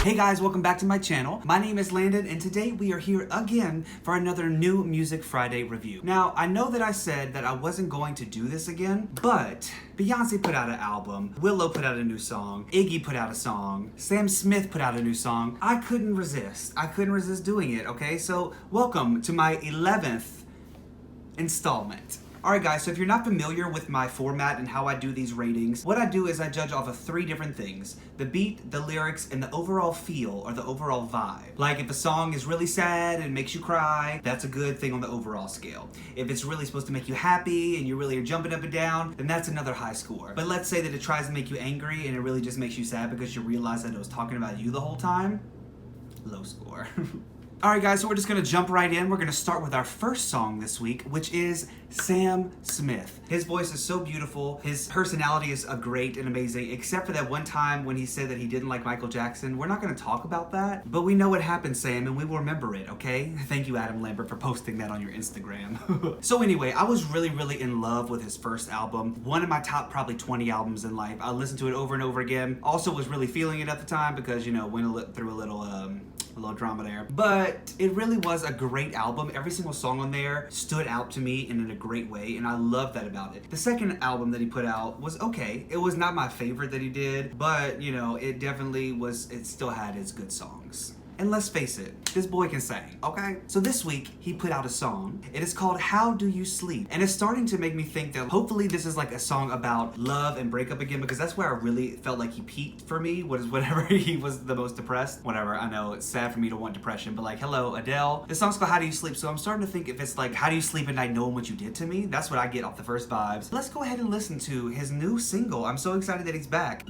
Hey guys, welcome back to my channel. My name is Landon and today we are here again for another new Music Friday review. Now, I know that I said that I wasn't going to do this again, but Beyonce put out an album, Willow put out a new song, Iggy put out a song, Sam Smith put out a new song. I couldn't resist. I couldn't resist doing it, okay? So, welcome to my 11th installment. Alright guys, so if you're not familiar with my format and how I do these ratings, what I do is I judge off of 3 different things. The beat, the lyrics, and the overall feel, or the overall vibe. Like if a song is really sad and makes you cry, that's a good thing on the overall scale. If it's really supposed to make you happy and you really are jumping up and down, then that's another high score. But let's say that it tries to make you angry and it really just makes you sad because you realize that it was talking about you the whole time, low score. Alright guys, so we're just gonna jump right in. We're gonna start with our first song this week, which is Sam Smith. His voice is so beautiful. His personality is great and amazing, except for that one time when he said that he didn't like Michael Jackson. We're not gonna talk about that, but we know what happened, Sam, and we will remember it, okay? Thank you, Adam Lambert, for posting that on your Instagram. So anyway, I was really in love with his first album. One of my top probably 20 albums in life. I listened to it over and over again. Also was really feeling it at the time because, you know, went through a little drama there. But it really was a great album. Every single song on there stood out to me in a great way, and I love that about it. The second album that he put out was okay. It was not my favorite that he did, but you know, it definitely was, it still had its good songs. And let's face it, this boy can sing, okay? So this week, he put out a song. It is called How Do You Sleep? And it's starting to make me think that hopefully this is like a song about love and breakup again, because that's where I really felt like he peaked for me, whenever he was the most depressed. Whatever, I know it's sad for me to want depression, but like, hello, Adele. This song's called How Do You Sleep? So I'm starting to think if it's like, how do you sleep at night knowing what you did to me? That's what I get off the first vibes. Let's go ahead and listen to his new single. I'm so excited that he's back.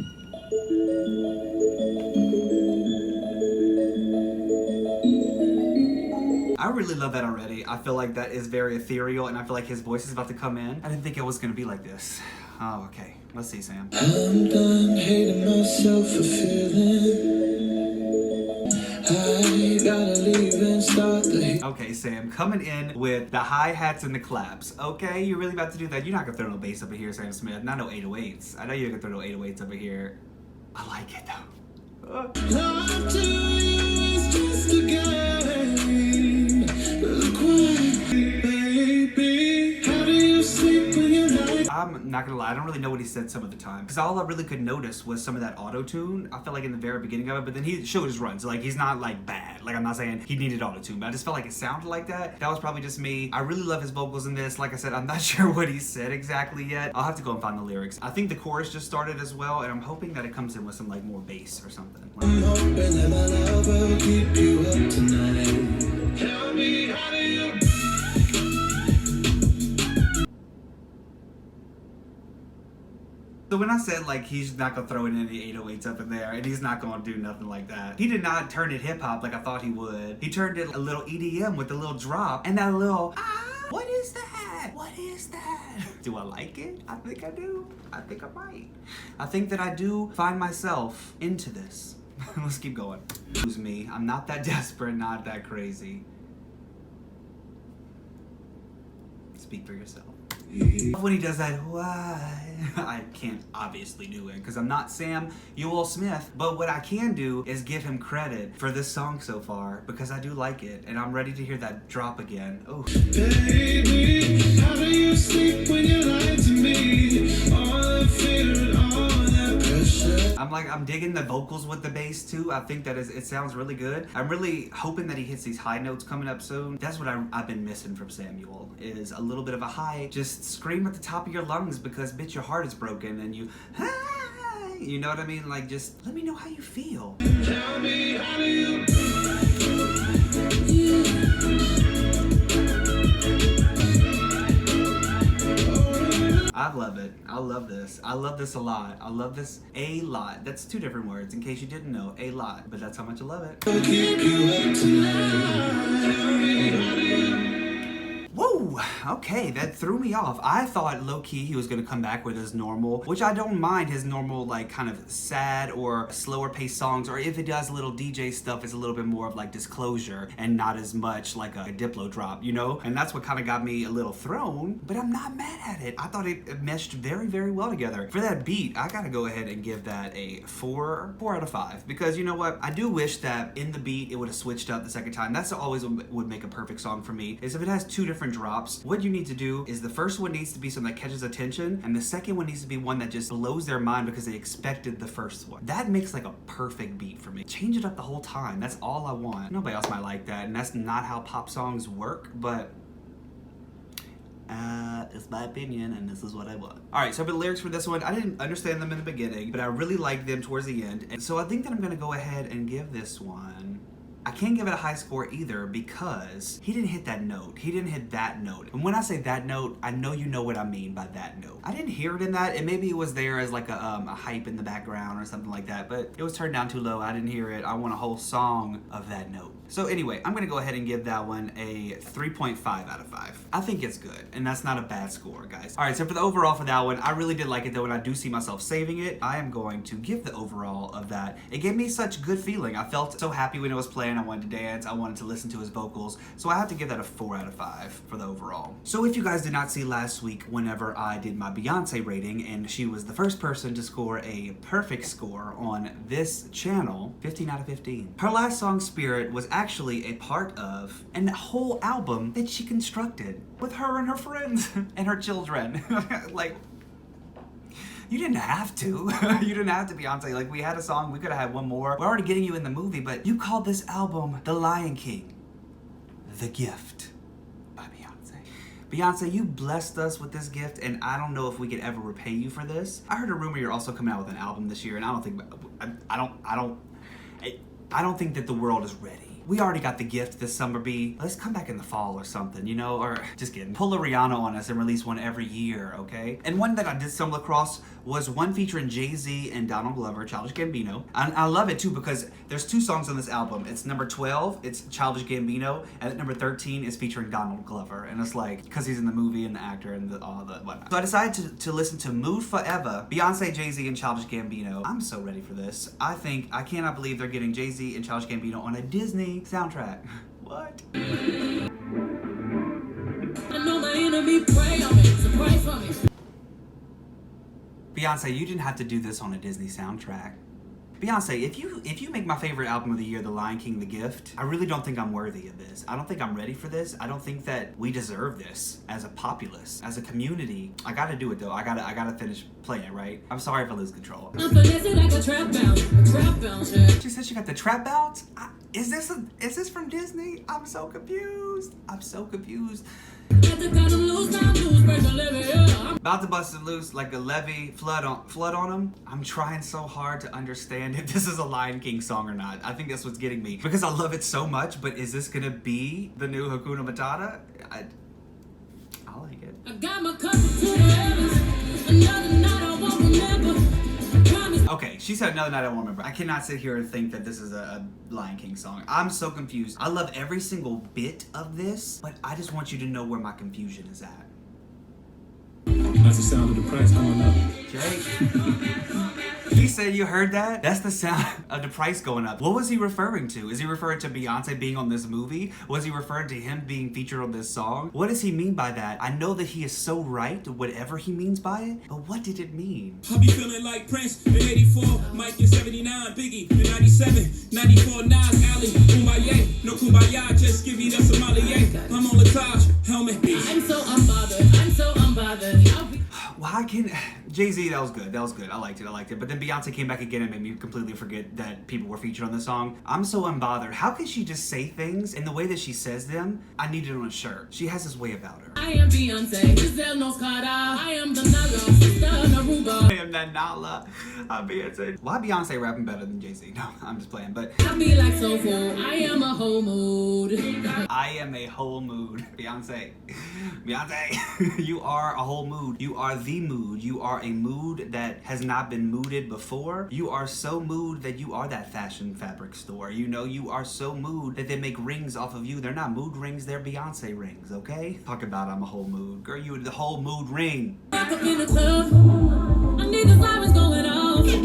I really love that already. I feel like that is very ethereal and I feel like his voice is about to come in. I didn't think it was gonna be like this. Oh, okay. Let's see, Sam. I'm done hating myself for feeling. I gotta leave and start the... Okay, Sam, coming in with the hi-hats and the claps. Okay, you're really about to do that. You're not gonna throw no bass up in here, Sam Smith. Not no 808s. I know you're gonna throw no 808s up in here. I like it though. Love to you is just a game. Look why, baby. How do you sleep when you're lying? I'm not gonna lie, I don't really know what he said some of the time, because all I really could notice was some of that auto-tune. I felt like in the very beginning of it, but then he showed his runs. So like, he's not like bad. Like, I'm not saying he needed auto-tune, but I just felt like it sounded like that. That was probably just me. I really love his vocals in this. Like I said, I'm not sure what he said exactly yet. I'll have to go and find the lyrics. I think the chorus just started as well, and I'm hoping that it comes in with some like more bass or something. I'm hoping that my love will keep you up tonight. Tell me, how do you... So when I said like he's not gonna throw in any 808s up in there and he's not gonna do nothing like that, he did not turn it hip hop like I thought he would. He turned it a little EDM with a little drop and that little what is that? What is that? Do I like it? I think I do. I think I might. I think that I do find myself into this. Let's keep going. Who's me? I'm not that desperate, not that crazy. Speak for yourself. When he does that, why? I can't obviously do it because I'm not Sam Smith, but what I can do is give him credit for this song so far because I do like it and I'm ready to hear that drop again. Oh. Baby, how do you sleep when you lie to me? All the fear and all that pressure. I'm digging the vocals with the bass too. I think that it sounds really good. I'm really hoping that he hits these high notes coming up soon. That's what I've been missing from Samuel, is a little bit of a high, just scream at the top of your lungs because bitch, your heart is broken and you know what I mean? Like, just let me know how you feel. Tell me, how do you... I love it. I love this. I love this a lot. I love this a lot. That's 2 different words in case you didn't know. A lot. But that's how much I love it. Keep you up tonight. Woo! Okay, that threw me off. I thought low-key he was gonna come back with his normal, which I don't mind his normal, like, kind of sad or slower paced songs, or if it does little DJ stuff, it's a little bit more of like Disclosure and not as much like a Diplo drop, you know? And that's what kind of got me a little thrown, but I'm not mad at it. I thought it meshed very, very well together. For that beat, I gotta go ahead and give that a 4 out of 5, because you know what? I do wish that in the beat it would have switched up the second time. That's always what would make a perfect song for me, is if it has 2 different drops. What you need to do is the first one needs to be something that catches attention, and the second one needs to be one that just blows their mind because they expected the first one. That makes like a perfect beat for me. Change it up the whole time. That's all I want. Nobody else might like that, and that's not how pop songs work, but it's my opinion, and this is what I want. All right, so for the lyrics for this one, I didn't understand them in the beginning, but I really liked them towards the end, and so I think that I'm gonna go ahead and give this one, I can't give it a high score either, because he didn't hit that note. He didn't hit that note. And when I say that note, I know you know what I mean by that note. I didn't hear it in that, and maybe it was there as like a hype in the background or something like that, but it was turned down too low. I didn't hear it. I want a whole song of that note. So anyway, I'm gonna go ahead and give that one a 3.5 out of 5. I think it's good, and that's not a bad score, guys. All right, so for the overall for that one, I really did like it though, and I do see myself saving it. I am going to give the overall of that. It gave me such good feeling. I felt so happy when it was playing. I wanted to dance. I wanted to listen to his vocals. So I have to give that a 4 out of 5 for the overall. So if you guys did not see last week, whenever I did my Beyonce rating, and she was the first person to score a perfect score on this channel, 15 out of 15. Her last song, Spirit, was actually a part of a whole album that she constructed with her and her friends and her children. Like, you didn't have to. You didn't have to, Beyonce. Like, we had a song, we could have had one more. We're already getting you in the movie, but you called this album The Lion King, The Gift by Beyonce. Beyonce, you blessed us with this gift, and I don't know if we could ever repay you for this. I heard a rumor you're also coming out with an album this year, and I don't think that the world is ready. We already got The Gift this summer, B. Let's come back in the fall or something, you know? Or just kidding. Pull a Rihanna on us and release one every year, okay? And one that I did stumble across was one featuring Jay-Z and Donald Glover, Childish Gambino. And I love it too because there's 2 songs on this album. It's number 12, it's Childish Gambino, and at number 13 is featuring Donald Glover. And it's like, because he's in the movie and the actor and all the whatnot. So I decided to listen to Mood Forever, Beyonce, Jay-Z, and Childish Gambino. I'm so ready for this. I cannot believe they're getting Jay-Z and Childish Gambino on a Disney soundtrack. What? I know my enemy pray on me, so pray for me. Beyonce, you didn't have to do this on a Disney soundtrack. Beyonce, if you make my favorite album of the year, The Lion King, The Gift, I really don't think I'm worthy of this. I don't think I'm ready for this. I don't think that we deserve this as a populace, as a community. I gotta do it though. I gotta finish playing it, right? I'm sorry if I lose control. I'm finessing like a trap bounce, yeah. She said she got the trap bounce? Is this from Disney? I'm so confused. I'm so confused. About to bust it loose like a levee, flood on them. I'm trying so hard to understand if this is a Lion King song or not. I think that's what's getting me because I love it so much. But is this gonna be the new Hakuna Matata? I like it. I got my cup to the heavens. Another night I won't remember. Okay, she said another night I won't remember. I cannot sit here and think that this is a Lion King song. I'm so confused. I love every single bit of this, but I just want you to know where my confusion is at. That's the sound of the price going up. Jake. He said you heard that? That's the sound of the price going up. What was he referring to? Is he referring to Beyonce being on this movie? Was he referring to him being featured on this song? What does he mean by that? I know that he is so right, whatever he means by it, but what did it mean? I be feeling like Prince in 84, Mike in 79, Biggie in 97, 94, Nas, Ali, Kumbaya, no Kumbaya, just give me the sommelier. I'm on the Taj, helmet. I'm so unbothered. Why can't Jay-Z, that was good. I liked it. But then Beyonce came back again and made me completely forget that people were featured on the song. I'm so unbothered. How can she just say things in the way that she says them? I need it on a shirt. She has this way about her. I am Beyonce, Giselle knows Carter. I am the Nala, sister Naruba. I am that man, Nala. I'm Beyonce. Why Beyonce rapping better than Jay-Z? No, I'm just playing, but I feel like so full. I am a whole mood. I am a whole mood. Beyonce. Beyonce, you are a whole mood. You are the mood. You are a mood that has not been mooded before. You are so mood that you are that fashion fabric store. You know, you are so mood that they make rings off of you. They're not mood rings, they're Beyonce rings, okay? Talk about I'm a whole mood. Girl, you the whole mood ring. Back up in the club. I need the sirens going off. And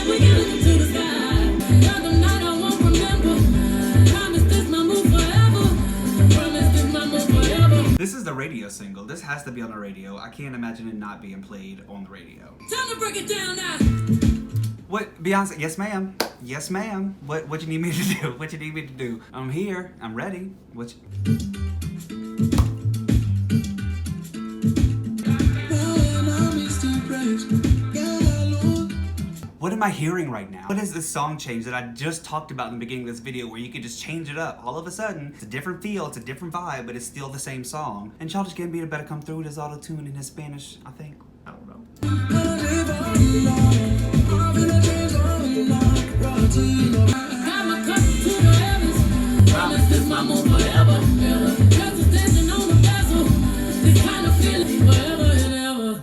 we can look into the sky. Another night I won't remember. Promise this my move forever. Promise this my move forever. This is the radio single. This has to be on the radio. I can't imagine it not being played on the radio. Time to break it down now. What, Beyonce? Yes, ma'am. Yes, ma'am. What you need me to do? What you need me to do? I'm here. I'm ready. What am I hearing right now? What is this song change that I just talked about in the beginning of this video where you could just change it up? All of a sudden, it's a different feel, it's a different vibe, but it's still the same song. And Childish Gambino better come through with his auto-tune in his Spanish, I think. I don't know. Got my cup to the heavens. Promise this my move forever. Just dancing on the bezel. This kind of feeling forever and ever.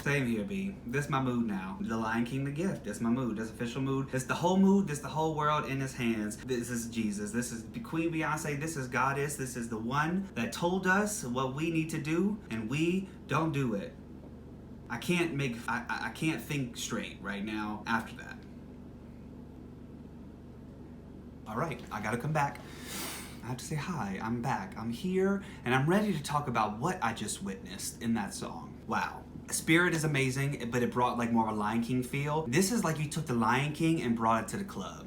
Same here, B. This my mood now. The Lion King, the gift. That's my mood. That's official mood. That's the whole mood. That's the whole world in his hands. This is Jesus. This is Queen Beyonce. This is Goddess. This is the one that told us what we need to do, and we don't do it. I can't think straight right now after that. All right, I gotta come back. I have to say hi. I'm back. I'm here, and I'm ready to talk about what I just witnessed in that song. Wow. Spirit is amazing, but it brought like more of a Lion King feel. This is like you took the Lion King and brought it to the club.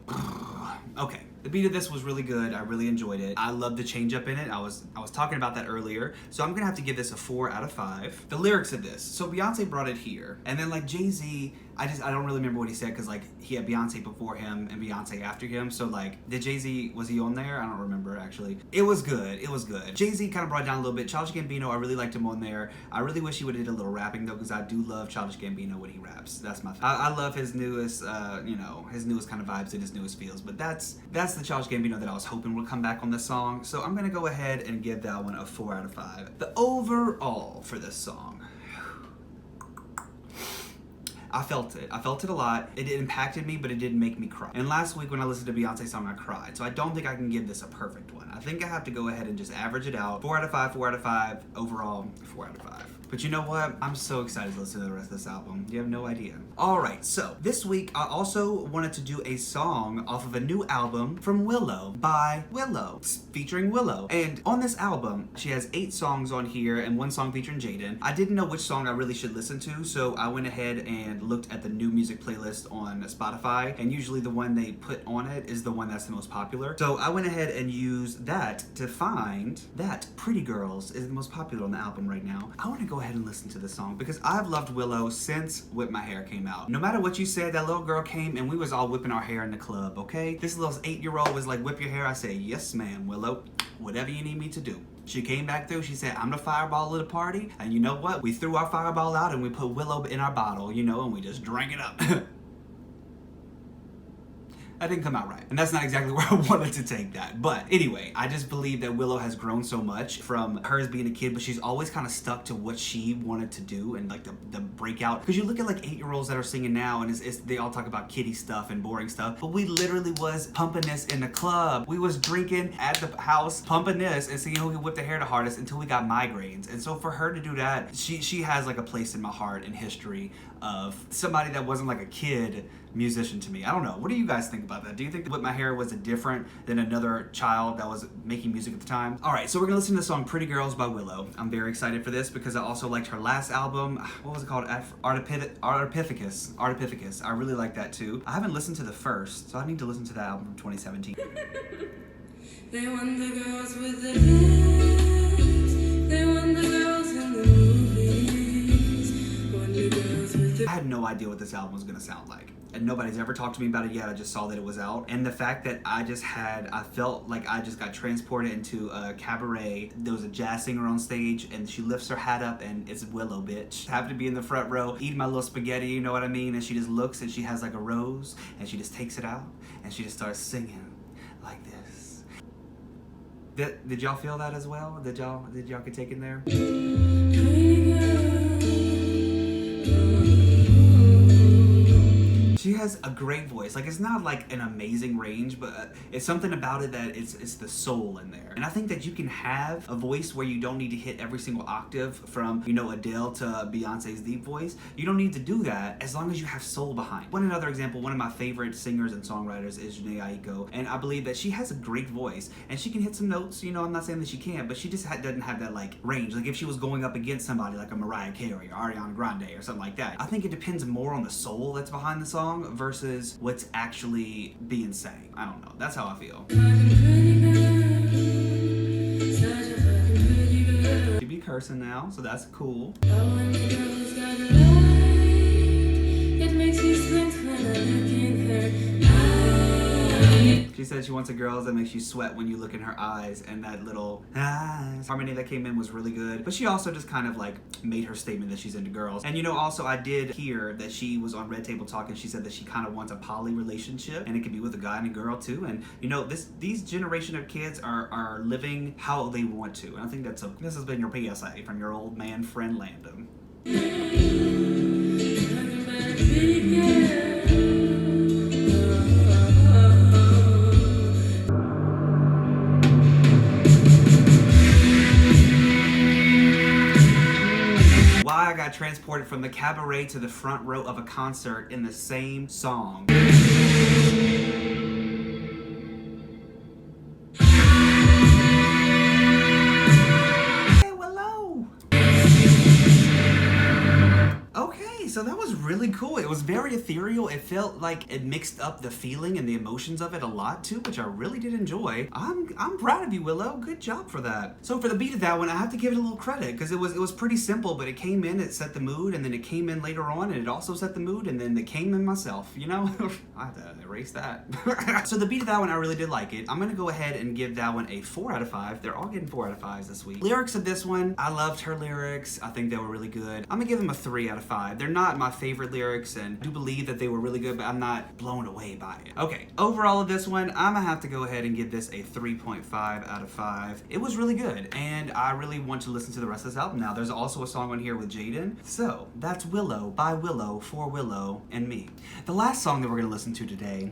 Okay. The beat of this was really good. I really enjoyed it. I love the change up in it. I was talking about that earlier. So I'm gonna have to give this a 4 out of 5. The lyrics of this. So Beyonce brought it here. And then like Jay-Z, I don't really remember what he said because like he had Beyonce before him and Beyonce after him. So like, did Jay-Z, was he on there? I don't remember actually. It was good. It was good. Jay-Z kind of brought it down a little bit. Childish Gambino, I really liked him on there. I really wish he would have did a little rapping though because I do love Childish Gambino when he raps. That's my thing. I love his newest, his newest kind of vibes and his newest feels. But that's the Childish Gambino that I was hoping would come back on this song. So I'm gonna go ahead and give that one a 4 out of 5. The overall for this song, I felt it. I felt it a lot. It impacted me, but it didn't make me cry. And last week when I listened to Beyonce's song, I cried. So I don't think I can give this a perfect one. I think I have to go ahead and just average it out. 4 out of 5, 4 out of 5. Overall, 4 out of 5. But you know what? I'm so excited to listen to the rest of this album. You have no idea. Alright, so this week I also wanted to do a song off of a new album from Willow by Willow. It's featuring Willow. And on this album, she has 8 songs on here and 1 song featuring Jaden. I didn't know which song I really should listen to, so I went ahead and looked at the new music playlist on Spotify, and usually the one they put on it is the one that's the most popular. So I went ahead and used that to find that PrettyGirlz is the most popular on the album right now. I want to go ahead and listen to this song because I've loved Willow since Whip My Hair came out. No matter what you said, that little girl came and we was all whipping our hair in the club, okay? This little 8-year-old was like, whip your hair. I say, yes ma'am, Willow, whatever you need me to do. She came back through, she said, I'm the fireball of the party, and you know what? We threw our fireball out and we put Willow in our bottle, you know, and we just drank it up. That didn't come out right. And that's not exactly where I wanted to take that. But anyway, I just believe that Willow has grown so much from hers being a kid, but she's always kind of stuck to what she wanted to do and like the breakout. Because you look at like 8-year-olds that are singing now and they all talk about kiddie stuff and boring stuff. But we literally was pumping this in the club. We was drinking at the house, pumping this and seeing who could whip their hair the hardest until we got migraines. And so for her to do that, she has like a place in my heart and history of somebody that wasn't like a kid musician to me. I don't know. What do you guys think about that? Do you think Whip My Hair was different than another child that was making music at the time? Alright, so we're gonna listen to the song PrettyGirlz by Willow. I'm very excited for this because I also liked her last album. What was it called? Artificus. I really like that too. I haven't listened to the first, so I need to listen to that album from 2017. They want the girls with the lips. They want the girls in the movies. Want the girls with the... I had no idea what this album was gonna sound like. and nobody's ever talked to me about it yet. I just saw that it was out. And the fact that I felt like I just got transported into a cabaret. There was a jazz singer on stage and she lifts her hat up and it's Willow, bitch. I happened to be in the front row eating my little spaghetti, you know what I mean? And she just looks and she has like a rose and she just takes it out and she just starts singing like this. Did y'all feel that as well? Did y'all get taken there? She has a great voice. Like, it's not like an amazing range, but it's something about it that it's the soul in there. And I think that you can have a voice where you don't need to hit every single octave from, you know, Adele to Beyonce's deep voice. You don't need to do that as long as you have soul behind. One another example, one of my favorite singers and songwriters is Jhené Aiko, and I believe that she has a great voice and she can hit some notes. You know, I'm not saying that she can't, but she just doesn't have that like range. Like if she was going up against somebody like a Mariah Carey or Ariana Grande or something like that. I think it depends more on the soul that's behind the song versus what's actually being sang. I don't know. That's how I feel. You be cursing now, so that's cool. She said she wants a girl that makes you sweat when you look in her eyes, and that little harmony that came in was really good. But she also just kind of like made her statement that she's into girls. And you know, also I did hear that she was on Red Table Talk and she said that she kind of wants a poly relationship, and it could be with a guy and a girl too. And you know, these generation of kids are living how they want to. And I think this has been your PSA from your old man friend Landon. Why I got transported from the cabaret to the front row of a concert in the same song. Hey, Willow! Okay, so that was really cool. It was very ethereal. It felt like it mixed up the feeling and the emotions of it a lot too, which I really did enjoy. I'm proud of you, Willow. Good job for that. So for the beat of that one, I have to give it a little credit because it was pretty simple, but it came in, it set the mood, and then it came in later on, and it also set the mood, and then it came in myself, you know? I have to erase that. So the beat of that one, I really did like it. I'm gonna go ahead and give that one a 4 out of 5. They're all getting 4 out of 5s this week. Lyrics of this one, I loved her lyrics. I think they were really good. I'm gonna give them a 3 out of 5. They're not my favorite lyrics, and I do believe that they were really good, but I'm not blown away by it. Okay, overall of this one, I'm gonna have to go ahead and give this a 3.5 out of 5. It was really good, and I really want to listen to the rest of this album now. There's also a song on here with Jaden. So that's Willow by Willow for Willow and me. The last song that we're gonna listen to today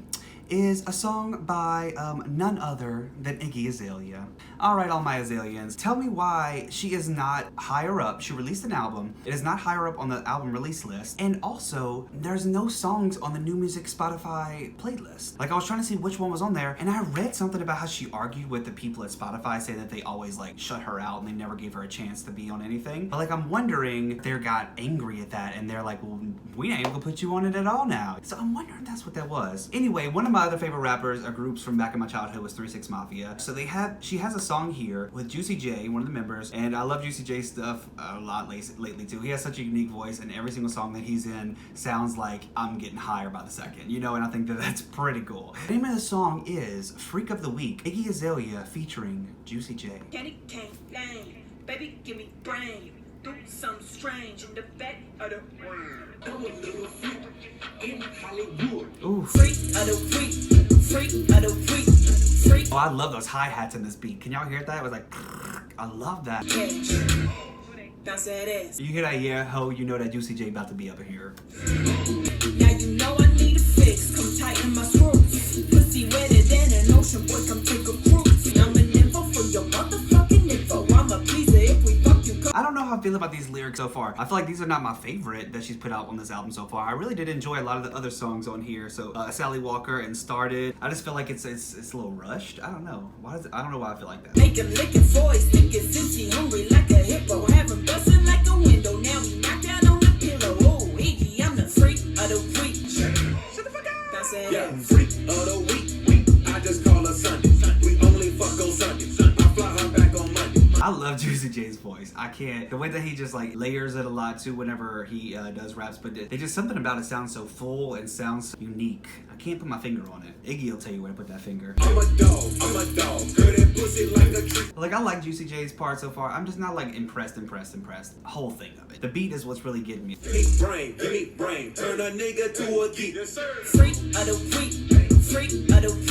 is a song by none other than Iggy Azalea. All right, all my Azaleans, tell me why she is not higher up. She released an album. It is not higher up on the album release list. And also, there's no songs on the New Music Spotify playlist. Like, I was trying to see which one was on there, and I read something about how she argued with the people at Spotify, saying that they always, like, shut her out and they never gave her a chance to be on anything. But, like, I'm wondering if they got angry at that, and they're like, well, we ain't gonna put you on it at all now. So I'm wondering if that's what that was. Anyway, one of my other favorite rappers or groups from back in my childhood was 3 6 Mafia. So she has a song here with Juicy J, one of the members, and I love Juicy J's stuff a lot lately too. He has such a unique voice, and every single song that he's in sounds like I'm getting higher by the second, you know, and I think that that's pretty cool. The name of the song is Freak of the Week, Iggy Azalea featuring Juicy J. Candy cane lane, baby give me brain, do something strange in the back of the world. Ooh. Freak of the week, freak of the week, freak. Oh, I love those hi-hats in this beat. Can y'all hear that? It was like, I love that. Bounce that ass. You hear that, yeah, ho, you know that Juicy J about to be up in here. Now you know I need a fix, come tighten my screws. Pussy wetter than an ocean, boy, come take a cruise. I'm an info for your motherfucking info. I'm a pleaser if we fuck you. I don't know how I feel about these lyrics so far. I feel like these are not my favorite that she's put out on this album so far. I really did enjoy a lot of the other songs on here. So Sally Walker and Started. I just feel like it's a little rushed. I don't know. I don't know why I feel like that. Make him licking for his thinking since he hungry like a hippo. Have him busting like a window. Now he knocked out on the pillow. Oh, Iggy, I'm the freak of the week. Shut the fuck up. Bounce that Yeah, ass. freak of the week. I just call her Sunday. We only fuck on Sunday. I fly her back on Monday. I love Juicy J's voice. I can't. The way that he just like layers it a lot too whenever he does raps, but they just something about it sounds so full and sounds so unique. I can't put my finger on it. Iggy will tell you where to put that finger. I'm a dog, good at pussy like a tree. Like, I like Juicy J's part so far. I'm just not like impressed. Whole thing of it. The beat is what's really getting me. Give me brain, turn a nigga to a geek. Yes, sir. Freak of the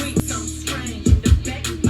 week, something strange in the back of the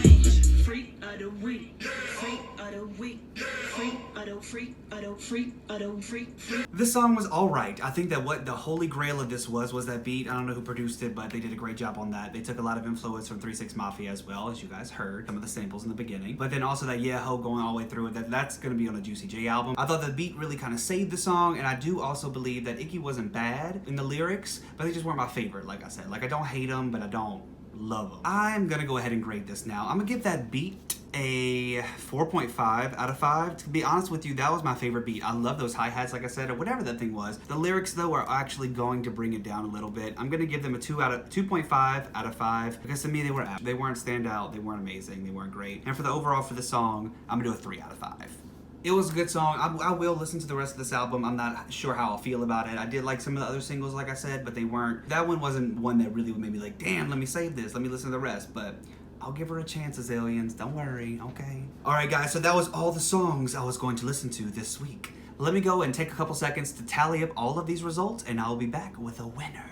range. Freak of the week, freak of the week, freak of the freak of the freak of the freak. This song was alright. I think that what the holy grail of this was that beat. I don't know who produced it, but they did a great job on that. They took a lot of influence from 3 6 Mafia as well, as you guys heard. Some of the samples in the beginning. But then also that Yeah Ho going all the way through it. That's going to be on a Juicy J album. I thought the beat really kind of saved the song, and I do also believe that Iggy wasn't bad in the lyrics, but they just weren't my favorite, like I said. Like, I don't hate them, but I don't love them. I'm going to go ahead and grade this now. I'm going to give that beat a 4.5 out of 5. To be honest with you, that was my favorite beat. I love those hi-hats, like I said, or whatever that thing was. The lyrics, though, are actually going to bring it down a little bit. I'm gonna give them a 2.5 out of 5 because to me they weren't standout, they weren't amazing, they weren't great. And for the overall for the song, I'm gonna do a 3 out of 5. It was a good song. I will listen to the rest of this album. I'm not sure how I'll feel about it. I did like some of the other singles, like I said, but they weren't. That one wasn't one that really made me like, damn, let me save this. Let me listen to the rest. But I'll give her a chance, Azaleans. Don't worry, okay? Alright guys, so that was all the songs I was going to listen to this week. Let me go and take a couple seconds to tally up all of these results, and I'll be back with a winner.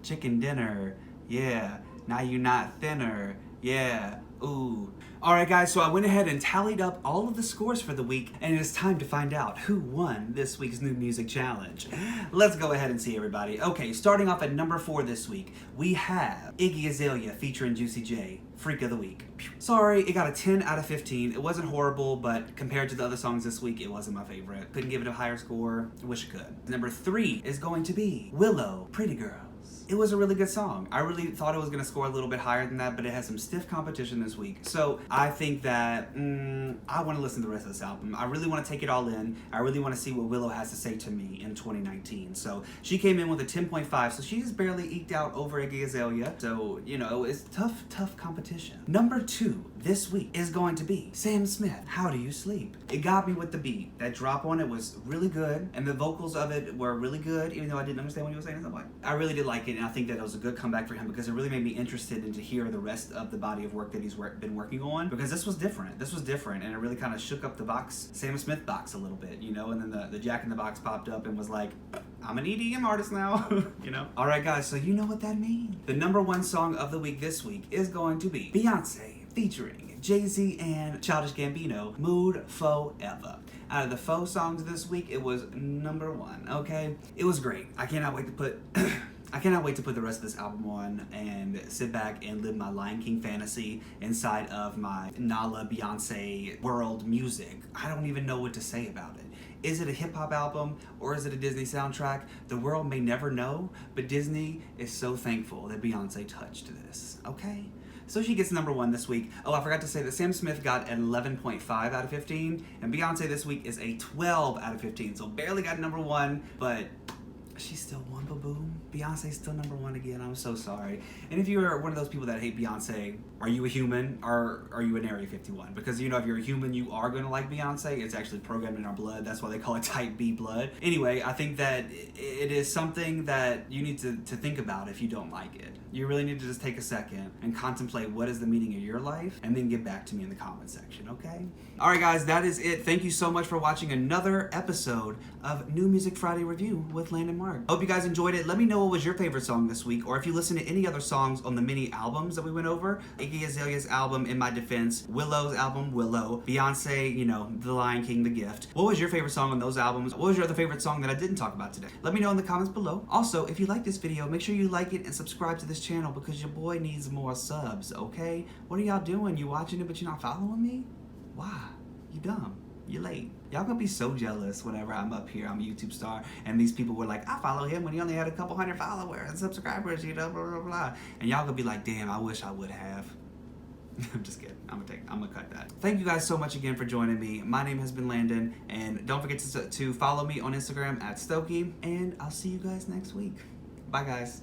Chicken dinner, yeah. Now you not thinner, yeah. Ooh. Alright guys, so I went ahead and tallied up all of the scores for the week, and it is time to find out who won this week's New Music Challenge. Let's go ahead and see, everybody. Okay, starting off at number 4 this week, we have Iggy Azalea featuring Juicy J, Freak of the Week. Sorry, it got a 10 out of 15. It wasn't horrible, but compared to the other songs this week, it wasn't my favorite. Couldn't give it a higher score. Wish I could. Number 3 is going to be Willow, PrettyGirlz. It was a really good song. I really thought it was going to score a little bit higher than that, but it had some stiff competition this week. So I think that I want to listen to the rest of this album. I really want to take it all in. I really want to see what Willow has to say to me in 2019. So she came in with a 10.5, so she just barely eked out over Iggy Azalea. So, you know, it's tough competition. Number 2 this week is going to be Sam Smith, How Do You Sleep? It got me with the beat. That drop on it was really good, and the vocals of it were really good, even though I didn't understand what he was saying at some point. I really did like it, and I think that it was a good comeback for him because it really made me interested in to hear the rest of the body of work that he's been working on, because this was different. This was different, and it really kind of shook up the box, Sam Smith box a little bit, you know, and then the Jack in the Box popped up and was like, I'm an EDM artist now, you know? Alright guys, so you know what that means. The number 1 song of the week this week is going to be Beyonce featuring Jay-Z and Childish Gambino, Mood Forever. Out of the faux songs this week, it was number 1, okay? It was great. I cannot wait to put the rest of this album on and sit back and live my Lion King fantasy inside of my Nala Beyonce world music. I don't even know what to say about it. Is it a hip-hop album or is it a Disney soundtrack? The world may never know, but Disney is so thankful that Beyonce touched this, okay? So she gets number 1 this week. Oh, I forgot to say that Sam Smith got an 11.5 out of 15, and Beyonce this week is a 12 out of 15, so barely got number 1, but she's still won, ba-boom. Beyonce's still number 1 again. I'm so sorry. And if you're one of those people that hate Beyonce, are you a human or are you an Area 51? Because, you know, if you're a human, you are going to like Beyonce. It's actually programmed in our blood. That's why they call it type B blood. Anyway, I think that it is something that you need to think about if you don't like it. You really need to just take a second and contemplate what is the meaning of your life, and then get back to me in the comment section, okay? Alright guys, that is it. Thank you so much for watching another episode of New Music Friday Review with Landon Mark. Hope you guys enjoyed it. Let me know what was your favorite song this week, or if you listen to any other songs on the mini albums that we went over. Iggy Azalea's album, In My Defense, Willow's album, Willow, Beyonce, you know, The Lion King, The Gift. What was your favorite song on those albums? What was your other favorite song that I didn't talk about today? Let me know in the comments below. Also, if you like this video, make sure you like it and subscribe to this channel because your boy needs more subs, okay? What are y'all doing? You watching it but you're not following me? Why? You dumb. You're late. Y'all gonna be so jealous whenever I'm up here, I'm a YouTube star, and these people were like, I follow him when he only had a couple hundred followers and subscribers, you know, blah, blah, blah. And y'all gonna be like, damn, I wish I would have. I'm just kidding. I'm gonna cut that. Thank you guys so much again for joining me. My name has been Landon, and don't forget to follow me on Instagram @Stokey, and I'll see you guys next week. Bye, guys.